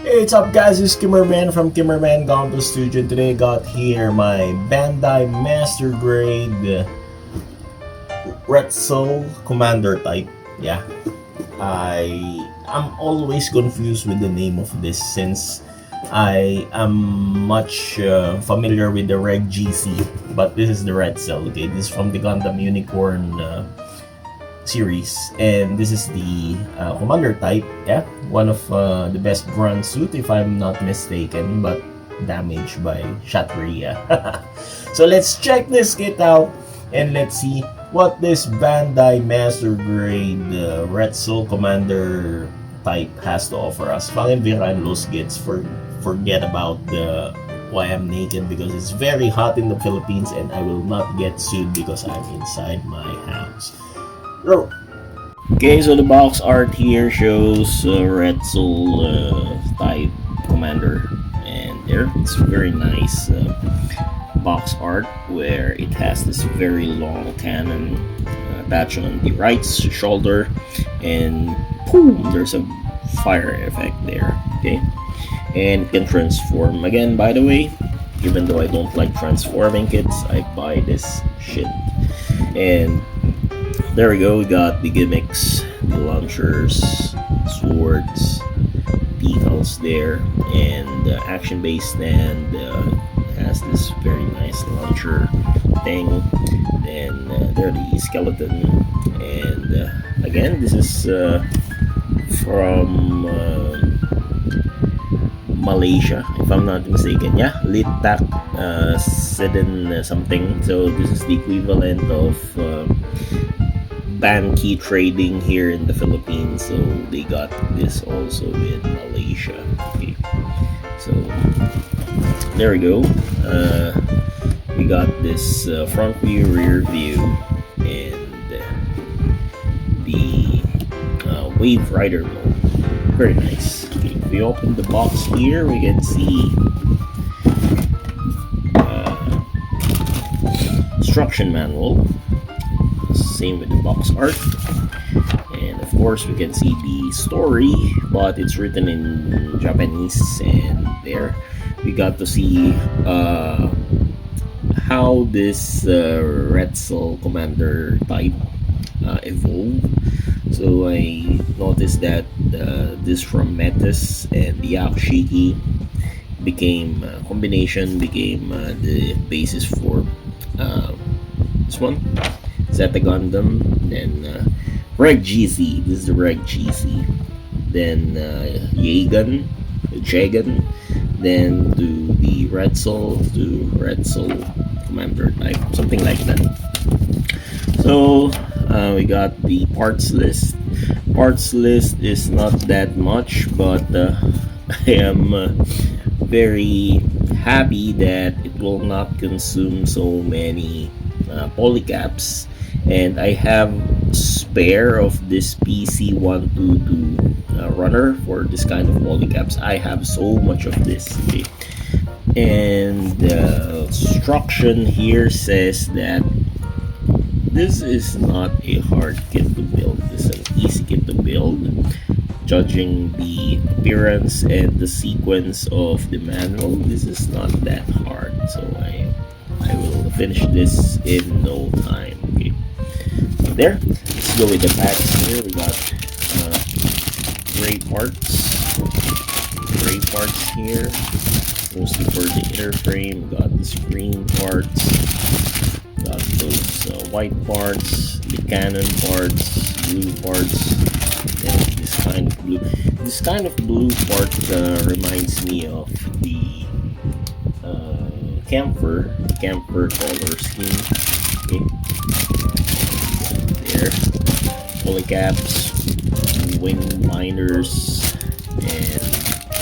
Hey, what's up guys, it's Kimmerman from Kimmerman Gunpla Studio. Today I got here my Bandai Master Grade ReZEL Commander type. Yeah, I'm always confused with the name of this since I am much familiar with the RGZ, but this is the ReZEL. Okay, this is from the Gundam Unicorn series, and this is the commander type. Yeah, one of the best grunt suit if I'm not mistaken, but damaged by Shatria. So let's check this kit out and let's see what this Bandai Master Grade ReZEL Commander type has to offer us. Panginviran los gets forget about the why I'm naked, because it's very hot in the Philippines and I will not get sued because I'm inside my house. Okay, so the box art here shows ReZEL type commander, and there it's very nice box art where it has this very long cannon attached on the right shoulder, and boom, there's a fire effect there. Okay, and it can transform again. By the way, even though I don't like transforming kits, I buy this shit. And there we go, we got the gimmicks, the launchers, swords, decals there, and the action base stand has this very nice launcher thing. Then there the skeleton, and again, this is from Malaysia, if I'm not mistaken. Yeah, Litak Sedin something. So this is the equivalent of ban key trading here in the Philippines, so they got this also in Malaysia. Okay, so there we go. We got this front view, rear view, and the Wave Rider mode. Very nice. Okay, if we open the box here, we can see instruction manual. Same with the box art, and of course we can see the story, but it's written in Japanese. And there we got to see how this ReZEL commander type evolved. So I noticed that this from Metis and the Yakushiki became became the basis for this one. Zeta Gundam, then RGZ, this is the RGZ, then Jagan, then to the ReZEL Commander type, something like that. So we got the parts list. Parts list is not that much, but I am very happy that it will not consume so many polycaps. And I have spare of this PC122 runner for this kind of polycaps. I have so much of this. Okay. And the instruction here says that this is not a hard kit to build. This is an easy kit to build, judging the appearance and the sequence of the manual. This is not that hard, so I will finish this in no time. Okay, so there, let's go with the packs here. We got gray parts here, mostly for the inner frame. We got the screen parts, got those white parts, the cannon parts, blue parts, and this kind of blue part reminds me of the camphor color scheme. Okay, there, polycaps, wing minders, and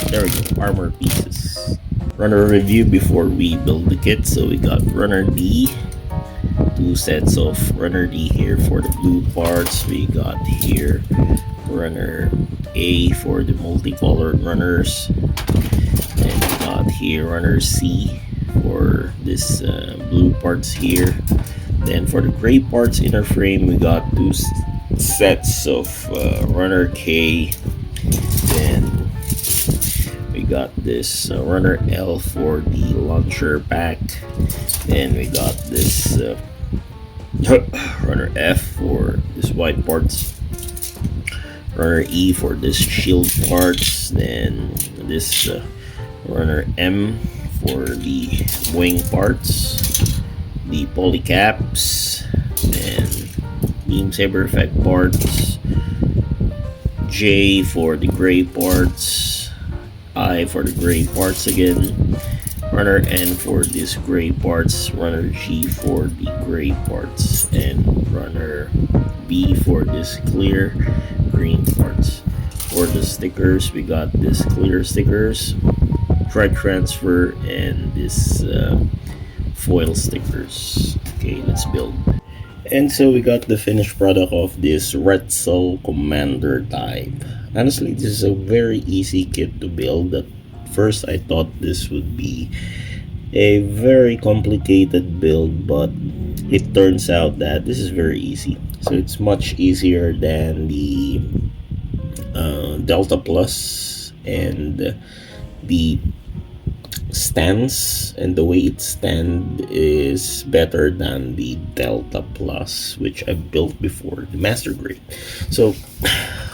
there we go, armor pieces. Runner review before we build the kit. So we got runner D, two sets of runner D here for the blue parts. We got here runner A for the multicolored runners, and we got here runner C for this blue parts here. Then for the gray parts inner frame, we got two sets of runner K. Then we got this runner L for the launcher pack. Then we got this runner F for this white parts, runner E for this shield parts, then this runner M for the wing parts, the polycaps, and beam saber effect parts, J for the gray parts, I for the gray parts again, runner N for this gray parts, runner G for the gray parts, and runner B for this clear green parts. For the stickers, we got this clear stickers, thread transfer, and this foil stickers. Okay, let's build. And so we got the finished product of this ReZEL commander type. Honestly, this is a very easy kit to build. At first I thought this would be a very complicated build, but it turns out that this is very easy. So it's much easier than the Delta Plus, and the stance and the way it stands is better than the Delta Plus, which I built before, the Master Grade. So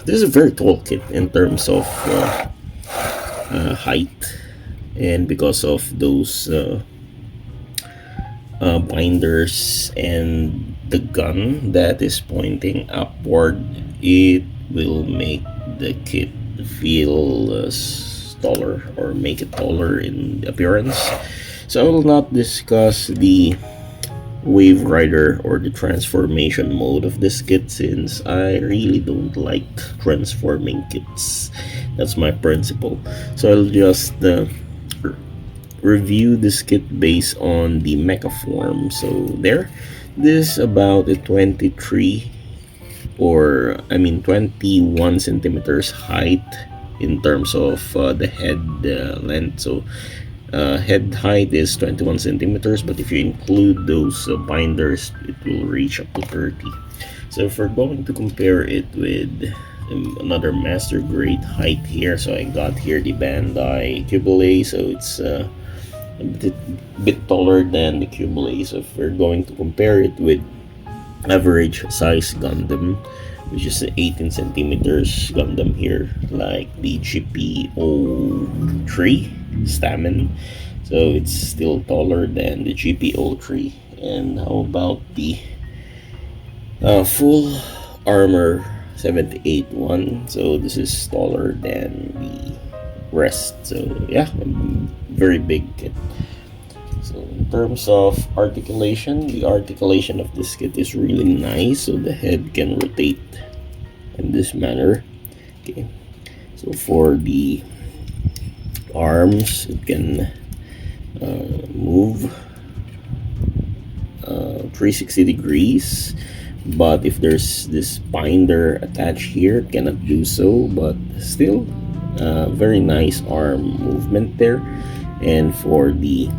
this is a very tall kit in terms of height, and because of those binders and the gun that is pointing upward, it will make the kit feel taller, or make it taller in appearance. So I will not discuss the wave rider or the transformation mode of this kit, since I really don't like transforming kits. That's my principle. So I'll just review this kit based on the mecha form. So this is about a 23, or I mean 21 centimeters height in terms of the head length. So head height is 21 centimeters, but if you include those binders, it will reach up to 30. So if we're going to compare it with another master grade height here, so I got here the Bandai A, so it's a bit taller than the A. So if we're going to compare it with average size Gundam, which is 18 centimeters Gundam here, like the GP03 Stamen, so it's still taller than the GP03. And how about the full armor 78-1? So this is taller than the rest. So yeah, very big kit. So in terms of articulation, the articulation of this kit is really nice. So the head can rotate in this manner. Okay, so for the arms, it can move 360 degrees, but if there's this binder attached here, it cannot do so, but still very nice arm movement there. And for the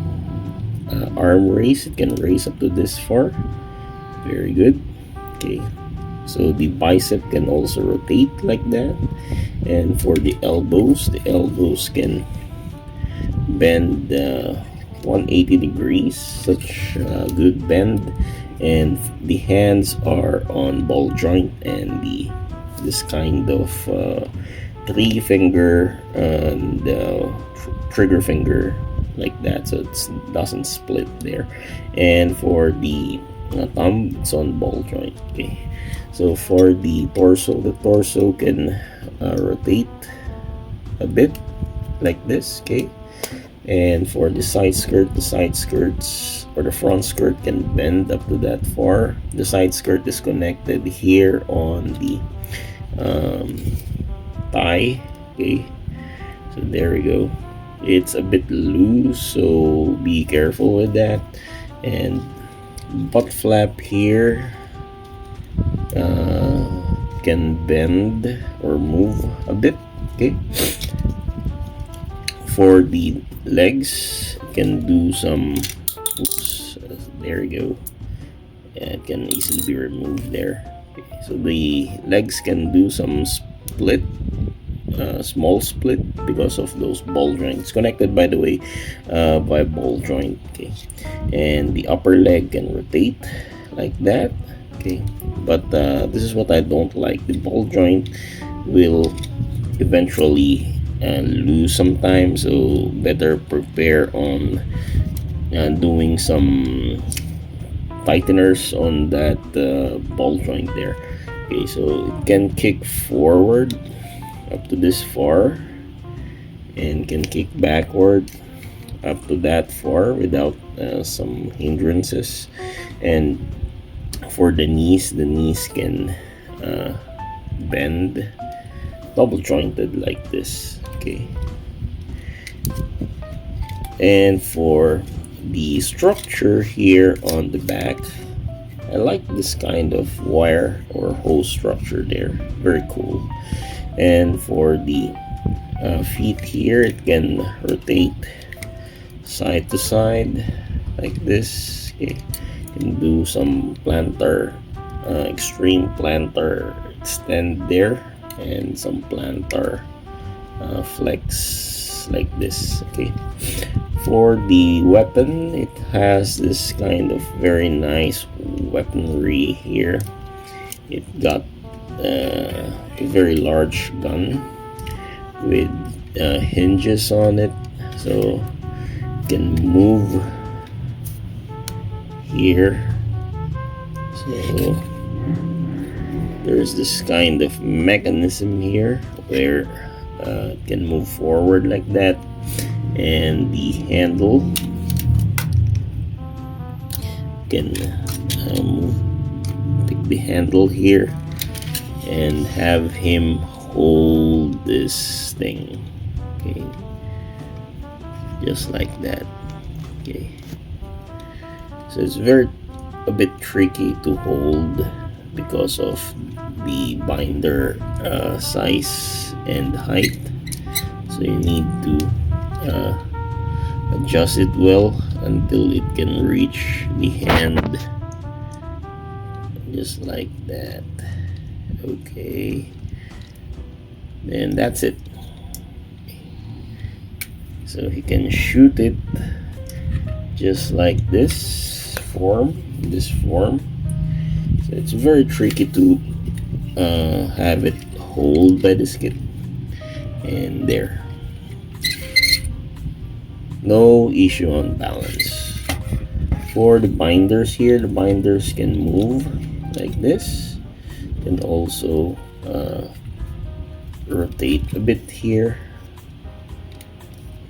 arm raise, it can raise up to this far. Very good. Okay, so the bicep can also rotate like that. And for the elbows can bend 180 degrees, such a good bend. And the hands are on ball joint, and this kind of 3 finger and trigger finger like that, so it doesn't split there. And for the thumb, it's on ball joint. Okay, so for the torso can rotate a bit like this. Okay, and for the side skirts or the front skirt can bend up to that far. The side skirt is connected here on the thigh. Okay, so there we go. It's a bit loose, so be careful with that. And butt flap here can bend or move a bit. Okay, for the legs, it can do some, oops, there you go. Yeah, it can easily be removed there. Okay, so the legs can do some split small split because of those ball joints. Connected, by the way, by a ball joint. Okay, and the upper leg can rotate like that. Okay, but this is what I don't like. The ball joint will eventually lose sometimes, so better prepare on doing some tighteners on that ball joint there. Okay, so it can kick forward up to this far and can kick backward up to that far without some hindrances. And for the knees can bend double jointed like this. Okay, and for the structure here on the back, I like this kind of wire or hose structure there, very cool. And for the feet here, it can rotate side to side like this. Okay, can do some plantar, extreme plantar extend there, and some plantar flex like this. Okay, for the weapon, it has this kind of very nice weaponry here. It got a very large gun with hinges on it, so you can move here. So there's this kind of mechanism here where it can move forward like that, and the handle can move, pick the handle here and have him hold this thing. Okay, just like that. Okay, so it's a bit tricky to hold because of the binder size and height, so you need to adjust it well until it can reach the hand, just like that. Okay, and that's it. So he can shoot it just like this form. So it's very tricky to have it hold by the skin. And there, no issue on balance. For the binders here, the binders can move like this, and also rotate a bit here.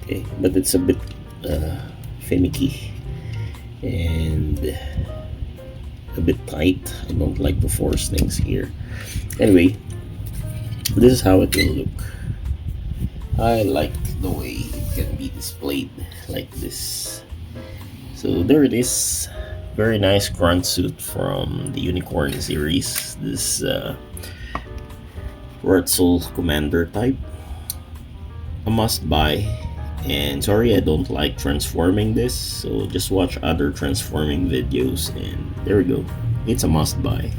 Okay, but it's a bit finicky and a bit tight. I don't like to force things here. Anyway, this is how it will look. I like the way it can be displayed like this. So there it is. Very nice grunt suit from the Unicorn series. This ReZEL Commander type. A must buy. And sorry, I don't like transforming this, so just watch other transforming videos, and there we go. It's a must buy.